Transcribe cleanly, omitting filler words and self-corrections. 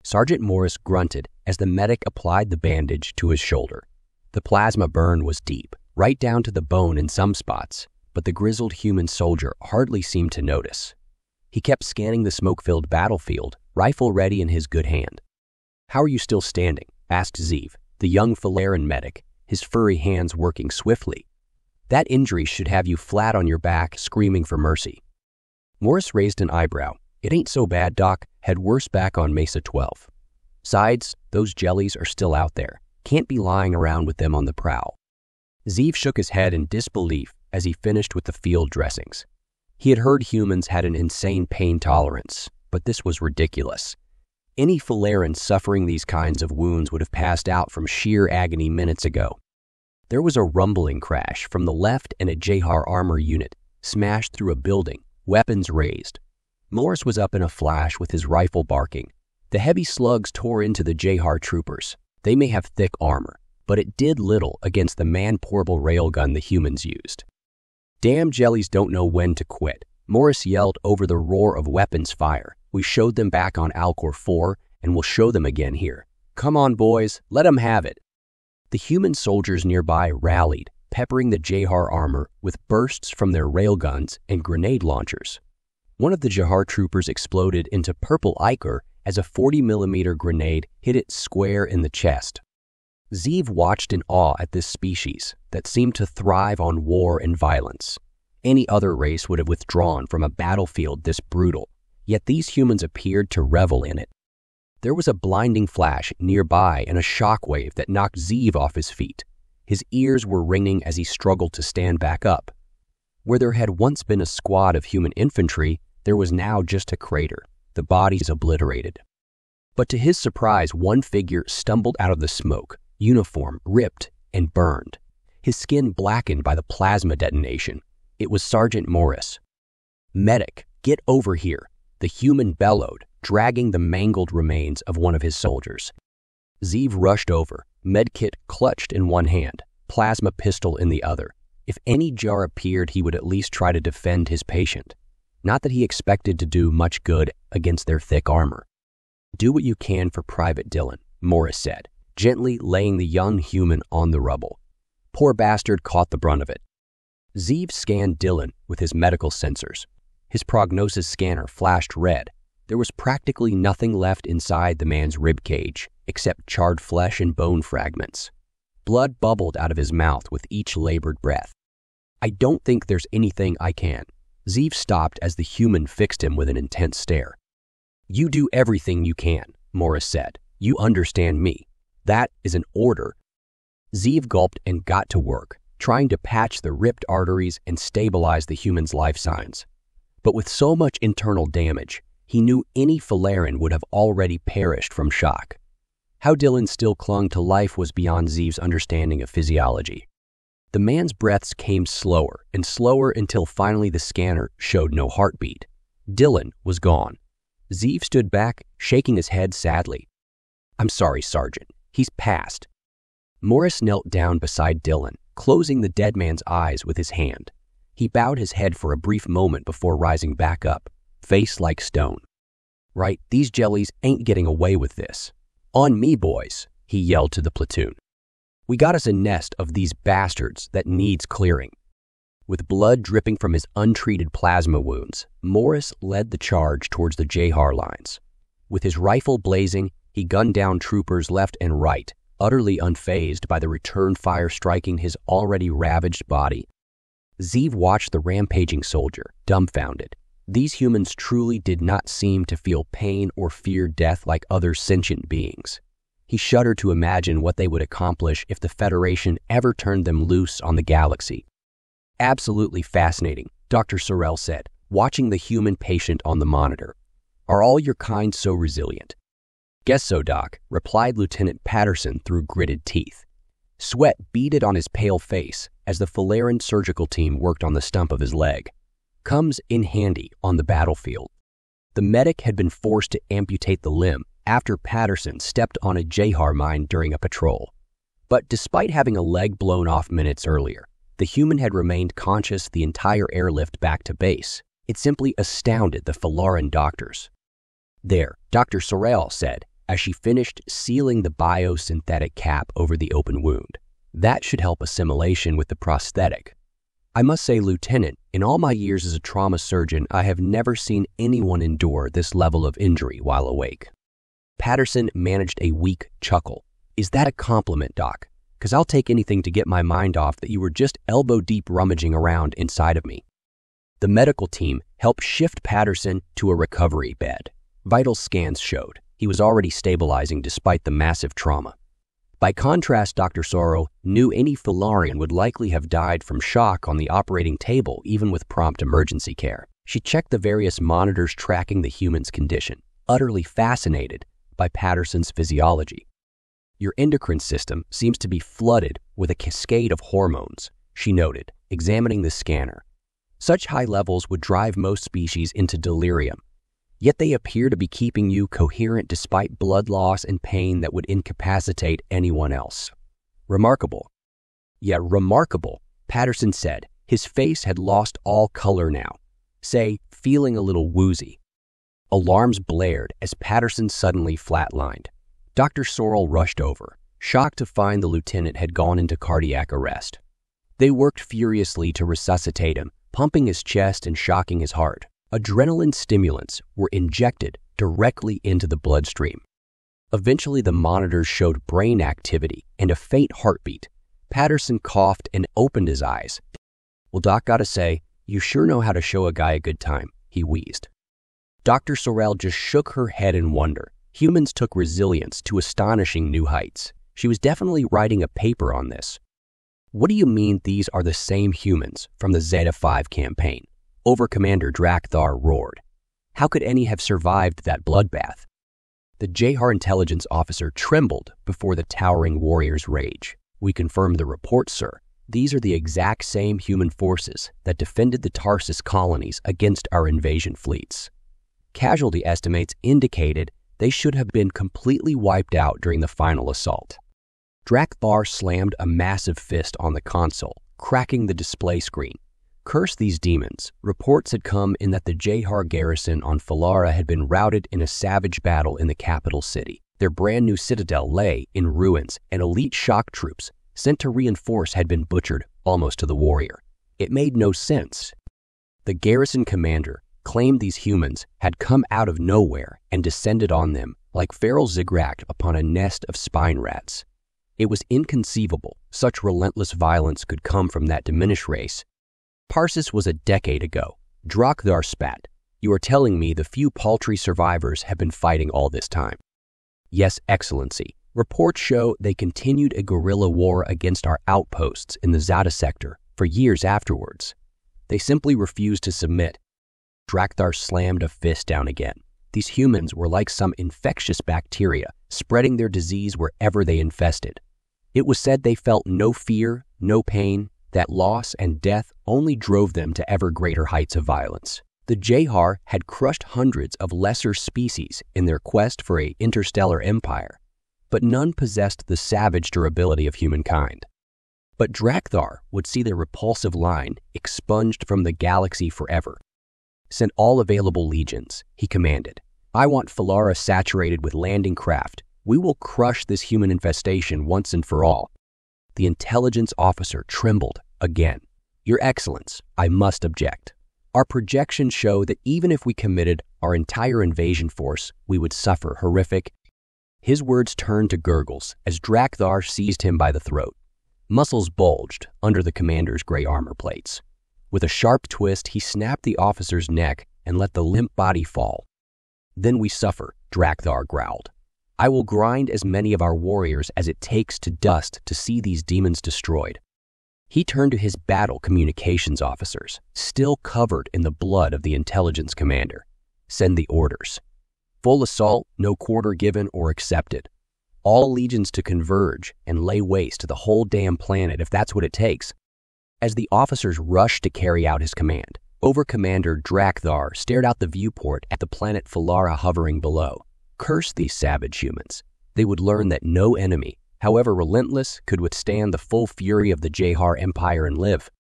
Sergeant Morris grunted as the medic applied the bandage to his shoulder. The plasma burn was deep, right down to the bone in some spots, but the grizzled human soldier hardly seemed to notice. He kept scanning the smoke-filled battlefield, rifle ready in his good hand. "How are you still standing?" asked Zeev, the young Falaran medic, his furry hands working swiftly. "That injury should have you flat on your back, screaming for mercy." Morris raised an eyebrow. "It ain't so bad, Doc. Had worse back on Mesa 12. Besides, those jellies are still out there. Can't be lying around with them on the prowl." Zeev shook his head in disbelief as he finished with the field dressings. He had heard humans had an insane pain tolerance, but this was ridiculous. Any Falaran suffering these kinds of wounds would have passed out from sheer agony minutes ago. There was a rumbling crash from the left, and a Jehar armor unit smashed through a building, weapons raised. Morris was up in a flash with his rifle barking. The heavy slugs tore into the Jehar troopers. They may have thick armor, but it did little against the man-portable railgun the humans used. "Damn jellies don't know when to quit," Morris yelled over the roar of weapons fire. "We showed them back on Alcor 4, and we'll show them again here. Come on, boys, let 'em have it." The human soldiers nearby rallied, peppering the Jehar armor with bursts from their railguns and grenade launchers. One of the Jehar troopers exploded into purple ichor as a 40mm grenade hit it square in the chest. Zeev watched in awe at this species that seemed to thrive on war and violence. Any other race would have withdrawn from a battlefield this brutal, yet these humans appeared to revel in it. There was a blinding flash nearby and a shockwave that knocked Zeev off his feet. His ears were ringing as he struggled to stand back up. Where there had once been a squad of human infantry, there was now just a crater, the bodies obliterated. But to his surprise, one figure stumbled out of the smoke, uniform ripped and burned, his skin blackened by the plasma detonation. It was Sergeant Morris. "Medic, get over here," the human bellowed, dragging the mangled remains of one of his soldiers. Zeev rushed over, medkit clutched in one hand, plasma pistol in the other. If any jar appeared, he would at least try to defend his patient. Not that he expected to do much good against their thick armor. "Do what you can for Private Dillon," Morris said, gently laying the young human on the rubble. Poor bastard caught the brunt of it. Zeev scanned Dillon with his medical sensors. His prognosis scanner flashed red. There was practically nothing left inside the man's rib cage, except charred flesh and bone fragments. Blood bubbled out of his mouth with each labored breath. "I don't think there's anything I can." Zeev stopped as the human fixed him with an intense stare. "You do everything you can," Morris said. "You understand me. That is an order." Zeev gulped and got to work, trying to patch the ripped arteries and stabilize the human's life signs. But with so much internal damage, he knew any Falaran would have already perished from shock. How Dillon still clung to life was beyond Zeev's understanding of physiology. The man's breaths came slower and slower until finally the scanner showed no heartbeat. Dillon was gone. Zeev stood back, shaking his head sadly. "I'm sorry, Sergeant. He's passed." Morris knelt down beside Dillon, closing the dead man's eyes with his hand. He bowed his head for a brief moment before rising back up, face like stone. "Right, these jellies ain't getting away with this. On me, boys," he yelled to the platoon. "We got us a nest of these bastards that needs clearing." With blood dripping from his untreated plasma wounds, Morris led the charge towards the Jehar lines. With his rifle blazing, he gunned down troopers left and right, utterly unfazed by the return fire striking his already ravaged body. Zeev watched the rampaging soldier, dumbfounded. These humans truly did not seem to feel pain or fear death like other sentient beings. He shuddered to imagine what they would accomplish if the Federation ever turned them loose on the galaxy. "Absolutely fascinating," Dr. Sorrell said, watching the human patient on the monitor. "Are all your kind so resilient?" "Guess so, Doc," replied Lieutenant Patterson through gritted teeth. Sweat beaded on his pale face as the Falaran surgical team worked on the stump of his leg. Comes in handy on the battlefield. The medic had been forced to amputate the limb after Patterson stepped on a Jehar mine during a patrol. But despite having a leg blown off minutes earlier, the human had remained conscious the entire airlift back to base. It simply astounded the Falaran doctors. "There," Dr. Sorrell said, as she finished sealing the biosynthetic cap over the open wound. That should help assimilation with the prosthetic. I must say, Lieutenant, in all my years as a trauma surgeon, I have never seen anyone endure this level of injury while awake. Patterson managed a weak chuckle. Is that a compliment, Doc? 'Cause I'll take anything to get my mind off that you were just elbow-deep rummaging around inside of me. The medical team helped shift Patterson to a recovery bed. Vital scans showed he was already stabilizing despite the massive trauma. By contrast, Dr. Sorrell knew any Fularian would likely have died from shock on the operating table, even with prompt emergency care. She checked the various monitors tracking the human's condition, utterly fascinated by Patterson's physiology. Your endocrine system seems to be flooded with a cascade of hormones, she noted, examining the scanner. Such high levels would drive most species into delirium, yet they appear to be keeping you coherent despite blood loss and pain that would incapacitate anyone else. Remarkable. Yeah, remarkable, Patterson said. His face had lost all color now, say, feeling a little woozy. Alarms blared as Patterson suddenly flatlined. Dr. Sorrell rushed over, shocked to find the lieutenant had gone into cardiac arrest. They worked furiously to resuscitate him, pumping his chest and shocking his heart. Adrenaline stimulants were injected directly into the bloodstream. Eventually, the monitors showed brain activity and a faint heartbeat. Patterson coughed and opened his eyes. Well, Doc, gotta say, you sure know how to show a guy a good time, he wheezed. Dr. Sorrell just shook her head in wonder. Humans took resilience to astonishing new heights. She was definitely writing a paper on this. What do you mean these are the same humans from the HFY campaign? Over-Commander Drakthar roared. How could any have survived that bloodbath? The Jahar intelligence officer trembled before the towering warrior's rage. We confirm the report, sir. These are the exact same human forces that defended the Tarsus colonies against our invasion fleets. Casualty estimates indicated they should have been completely wiped out during the final assault. Drakthar slammed a massive fist on the console, cracking the display screen. Curse these demons. Reports had come in that the Jahar garrison on Falara had been routed in a savage battle in the capital city. Their brand new citadel lay in ruins, and elite shock troops sent to reinforce had been butchered almost to the warrior. It made no sense. The garrison commander claimed these humans had come out of nowhere and descended on them like feral zigzag upon a nest of spine rats. It was inconceivable such relentless violence could come from that diminished race. Tarsus was a decade ago. Drakthar spat. You are telling me the few paltry survivors have been fighting all this time? Yes, Excellency. Reports show they continued a guerrilla war against our outposts in the Zata sector for years afterwards. They simply refused to submit. Drakthar slammed a fist down again. These humans were like some infectious bacteria, spreading their disease wherever they infested. It was said they felt no fear, no pain, that loss and death only drove them to ever greater heights of violence. The Jahar had crushed hundreds of lesser species in their quest for an interstellar empire, but none possessed the savage durability of humankind. But Drakthar would see their repulsive line expunged from the galaxy forever. Send all available legions, he commanded. I want Falara saturated with landing craft. We will crush this human infestation once and for all. The intelligence officer trembled again. Your Excellence, I must object. Our projections show that even if we committed our entire invasion force, we would suffer horrific. His words turned to gurgles as Drakthar seized him by the throat. Muscles bulged under the commander's gray armor plates. With a sharp twist, he snapped the officer's neck and let the limp body fall. Then we suffer, Drakthar growled. I will grind as many of our warriors as it takes to dust to see these demons destroyed. He turned to his battle communications officers, still covered in the blood of the intelligence commander. Send the orders. Full assault, no quarter given or accepted. All legions to converge and lay waste to the whole damn planet if that's what it takes. As the officers rushed to carry out his command, Over-Commander Drakthar stared out the viewport at the planet Falara hovering below. Curse these savage humans. They would learn that no enemy, however relentless, could withstand the full fury of the Jahar Empire and live.